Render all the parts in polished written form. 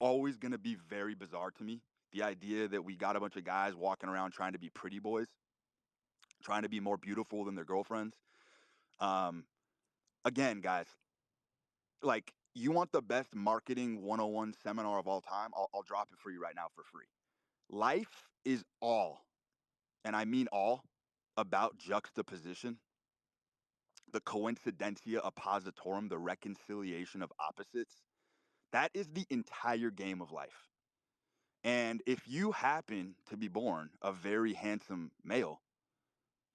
always going to be very bizarre to me. The idea that we got a bunch of guys walking around trying to be pretty boys, trying to be more beautiful than their girlfriends. Um, Again, guys, like you want the best marketing 101 seminar of all time? I'll drop it for you right now for free. Life is all, and I mean all, about juxtaposition, the coincidentia oppositorum, the reconciliation of opposites. That is the entire game of life. And if you happen to be born a very handsome male,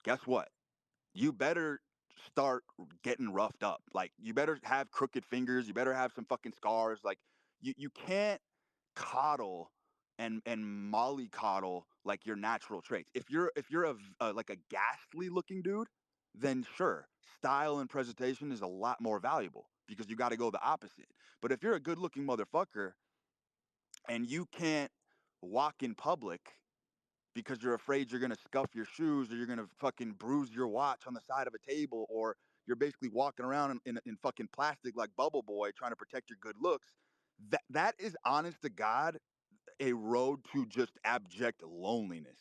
guess what? You better start getting roughed up. Like you better have crooked fingers. You better have some fucking scars. Like you can't coddle and mollycoddle like your natural traits. If you're like a ghastly looking dude, then sure, style and presentation is a lot more valuable because you got to go the opposite. But if you're a good looking motherfucker and you can't walk in public because you're afraid you're gonna scuff your shoes or you're gonna fucking bruise your watch on the side of a table, or you're basically walking around in fucking plastic like Bubble Boy trying to protect your good looks. That is honest to God a road to just abject loneliness.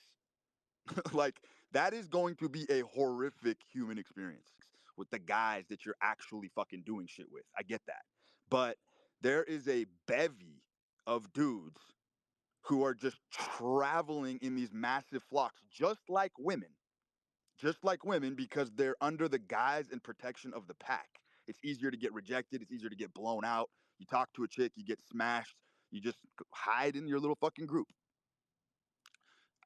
Like that is going to be a horrific human experience with the guys that you're actually fucking doing shit with. I get that. But there is a bevy of dudes who are just traveling in these massive flocks, just like women, because they're under the guise and protection of the pack. It's easier to get rejected. It's easier to get blown out. You talk to a chick, you get smashed. You just hide in your little fucking group.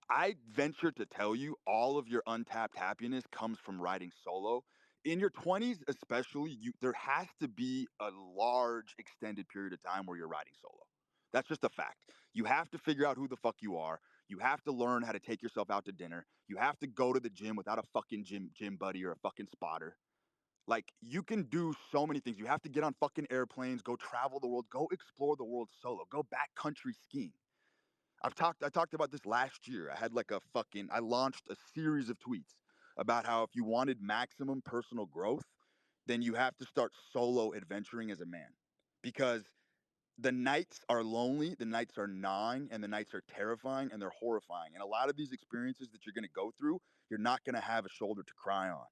I venture to tell you, all of your untapped happiness comes from riding solo. In your 20s, especially, there has to be a large extended period of time where you're riding solo. That's just a fact. You have to figure out who the fuck you are. You have to learn how to take yourself out to dinner. You have to go to the gym without a fucking gym buddy or a fucking spotter. Like you can do so many things. You have to get on fucking airplanes, go travel the world, go explore the world solo, go backcountry skiing. I talked about this last year. I launched a series of tweets about how if you wanted maximum personal growth, then you have to start solo adventuring as a man. Because the nights are lonely, the nights are gnawing, and the nights are terrifying and they're horrifying. And a lot of these experiences that you're gonna go through, you're not gonna have a shoulder to cry on.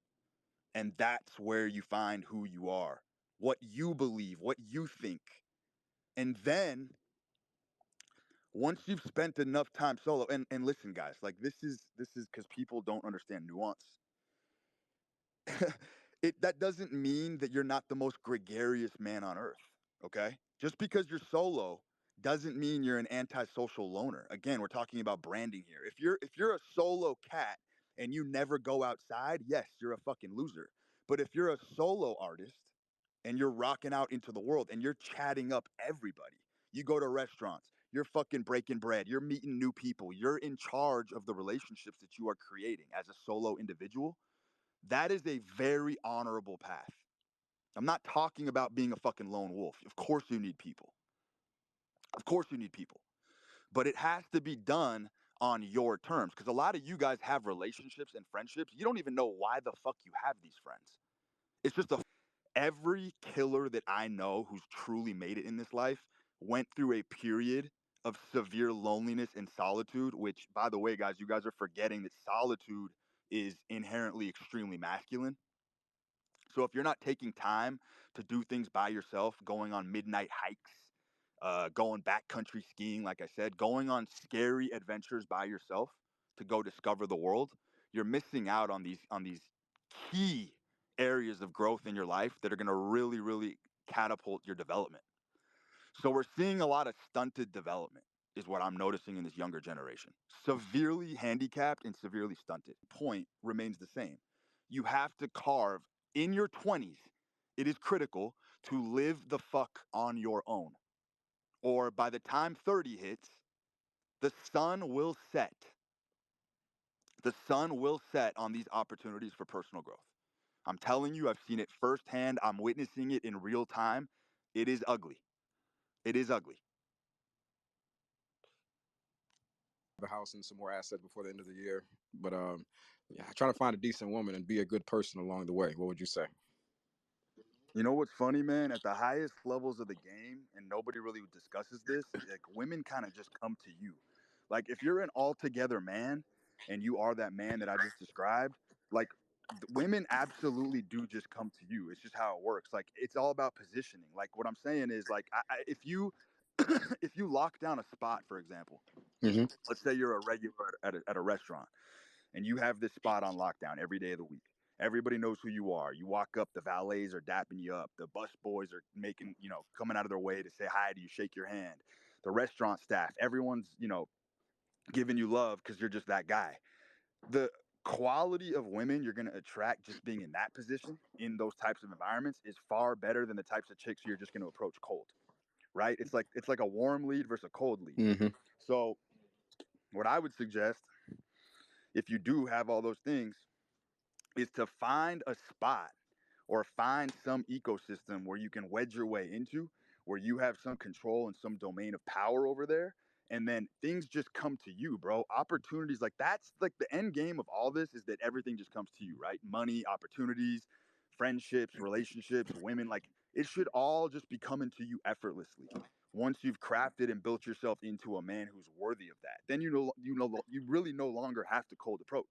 And that's where you find who you are, what you believe, what you think. And then once you've spent enough time solo, and listen guys, like this is because people don't understand nuance. That doesn't mean that you're not the most gregarious man on earth. Okay, just because you're solo doesn't mean you're an antisocial loner. Again, we're talking about branding here. If you're a solo cat and you never go outside, yes, you're a fucking loser. But if you're a solo artist and you're rocking out into the world and you're chatting up everybody, you go to restaurants, you're fucking breaking bread, you're meeting new people, you're in charge of the relationships that you are creating as a solo individual. That is a very honorable path. I'm not talking about being a fucking lone wolf. Of course you need people. Of course you need people. But it has to be done on your terms, because a lot of you guys have relationships and friendships. You don't even know why the fuck you have these friends. It's just a every killer that I know who's truly made it in this life went through a period of severe loneliness and solitude, which, by the way, guys, you guys are forgetting that solitude is inherently extremely masculine. So if you're not taking time to do things by yourself, going on midnight hikes, going backcountry skiing, like I said, going on scary adventures by yourself to go discover the world, you're missing out on these key areas of growth in your life that are going to really, really catapult your development. So we're seeing a lot of stunted development, is what I'm noticing in this younger generation. Severely handicapped and severely stunted. Point remains the same. You have to carve in your 20s. It is critical to live the fuck on your own. Or by the time 30 hits, the sun will set. The sun will set on these opportunities for personal growth. I'm telling you, I've seen it firsthand. I'm witnessing it in real time. It is ugly. It is ugly. A house and some more assets before the end of the year. But yeah, trying to find a decent woman and be a good person along the way. What would you say? You know what's funny, man? At the highest levels of the game, and nobody really discusses this, like women kind of just come to you. Like if you're an altogether man and you are that man that I just described, like women absolutely do just come to you. It's just how it works. Like it's all about positioning. Like what I'm saying is like if you if you lock down a spot, for example, Hmm. let's say you're a regular at a restaurant and you have this spot on lockdown every day of the week. Everybody knows who you are. You walk up, the valets are dapping you up. The bus boys are making, coming out of their way to say hi to you, shake your hand. The restaurant staff, everyone's, giving you love because you're just that guy. The quality of women you're going to attract just being in that position in those types of environments is far better than the types of chicks you're just going to approach cold, right? It's like a warm lead versus a cold lead. Hmm. So what I would suggest, if you do have all those things, is to find a spot or find some ecosystem where you can wedge your way into, where you have some control and some domain of power over there. And then things just come to you, bro. Opportunities, like that's like the end game of all this, is that everything just comes to you, right? Money, opportunities, friendships, relationships, women, like it should all just be coming to you effortlessly. Once you've crafted and built yourself into a man who's worthy of that, then you really no longer have to cold approach.